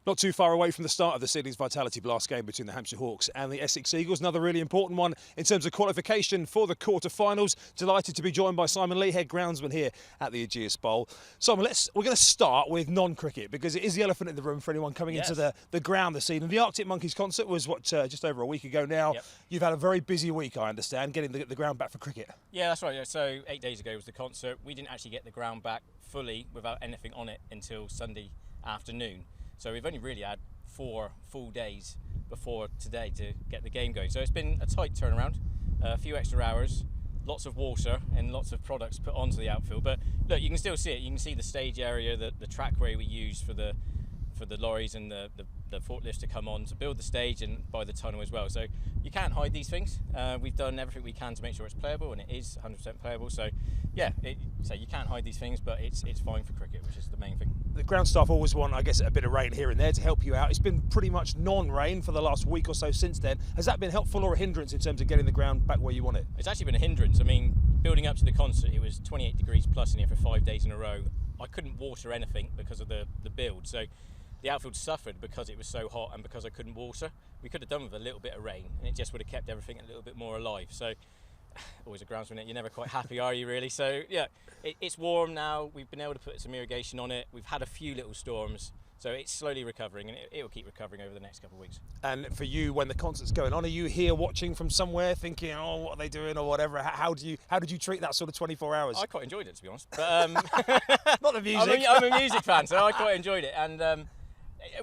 Not too far away from the start of the city's Vitality Blast game between the Hampshire Hawks and the Essex Eagles. Another really important one in terms of qualification for the quarter-finals. Delighted to be joined by Simon Lee, head groundsman here at the Ageas Bowl. Simon, we're going to start with non-cricket because it is the elephant in the room for anyone coming into the ground this evening. The Arctic Monkeys concert was, just over a week ago now. Yep. You've had a very busy week, I understand, getting the ground back for cricket. Yeah, that's right. Yeah. So 8 days ago was the concert. We didn't actually get the ground back fully without anything on it until Sunday afternoon. So we've only really had 4 full days before today to get the game going. So it's been a tight turnaround, a few extra hours, lots of water and lots of products put onto the outfield. But look, you can still see it. You can see the stage area, the trackway we use for the lorries and the forklifts to come on to build the stage, and by the tunnel as well. So you can't hide these things. We've done everything we can to make sure it's playable, and it is 100% playable. So yeah, so you can't hide these things, but it's fine for cricket, which is the main thing. The ground staff always want, I guess, a bit of rain here and there to help you out. It's been pretty much non-rain for the last week or so since then. Has that been helpful or a hindrance in terms of getting the ground back where you want it? It's actually been a hindrance. I mean, building up to the concert, it was 28 degrees plus in here for 5 days in a row. I couldn't water anything because of the build. So the outfield suffered because it was so hot and because I couldn't water. We could have done with a little bit of rain, and it just would have kept everything a little bit more alive. So always a groundsman, you're never quite happy, are you really? So yeah, it's warm now. We've been able to put some irrigation on it. We've had a few little storms, so it's slowly recovering, and it will keep recovering over the next couple of weeks. And for you, when the concert's going on, are you here watching from somewhere thinking, oh, what are they doing or whatever? How did you treat that sort of 24 hours? I quite enjoyed it, to be honest. But not the music. I'm a music fan, so I quite enjoyed it. And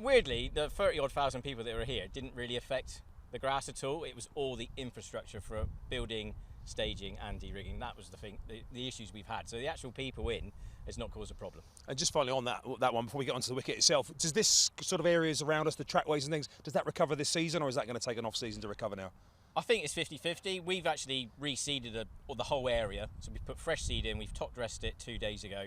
weirdly, the 30-odd thousand people that were here didn't really affect the grass at all. It was all the infrastructure for building, staging and de-rigging. That was the thing, the issues we've had. So the actual people in has not caused a problem. And just finally on that one, before we get onto the wicket itself, does this sort of areas around us, the trackways and things, does that recover this season, or is that going to take an off-season to recover now? I think it's 50-50. We've actually reseeded the whole area. So we've put fresh seed in, we've top dressed it 2 days ago.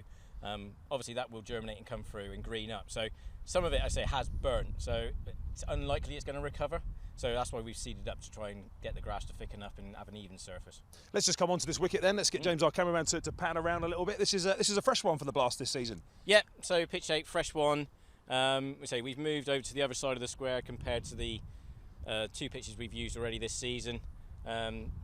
Obviously that will germinate and come through and green up. So some of it, I say, has burnt. So it's unlikely it's going to recover. So that's why we've seeded up to try and get the grass to thicken up and have an even surface. Let's just come on to this wicket then. Let's get James, our cameraman, to pan around a little bit. This is a fresh one for the Blast this season. Yeah, so pitch shape, fresh one. We've moved over to the other side of the square compared to the 2 pitches we've used already this season.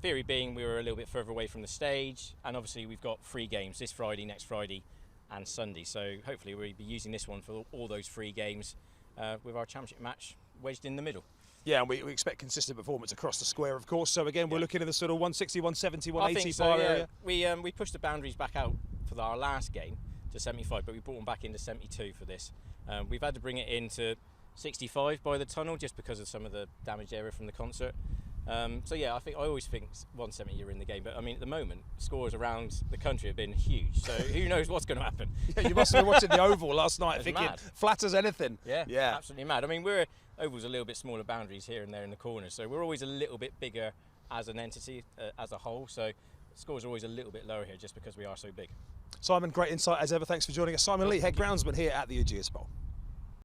Theory being we were a little bit further away from the stage, and obviously we've got 3 games this Friday, next Friday and Sunday. So hopefully we'll be using this one for all those 3 games with our championship match wedged in the middle. Yeah, and we expect consistent performance across the square, of course. So again, we're looking at the sort of 160, 170, 180 bar area. We pushed the boundaries back out for our last game to 75, but we brought them back into 72 for this. We've had to bring it into 65 by the tunnel just because of some of the damaged area from the concert. So yeah, I always think 170 you're in the game, but I mean at the moment scores around the country have been huge, so who knows what's going to happen. Yeah, you must have been watching the Oval last night thinking mad. Flat as anything. Yeah, absolutely mad. I mean, Oval's a little bit smaller boundaries here and there in the corners, so we're always a little bit bigger as an entity, as a whole, so scores are always a little bit lower here just because we are so big. Simon, great insight as ever. Thanks for joining us. Simon Lee, head groundsman here at the Ageas Bowl.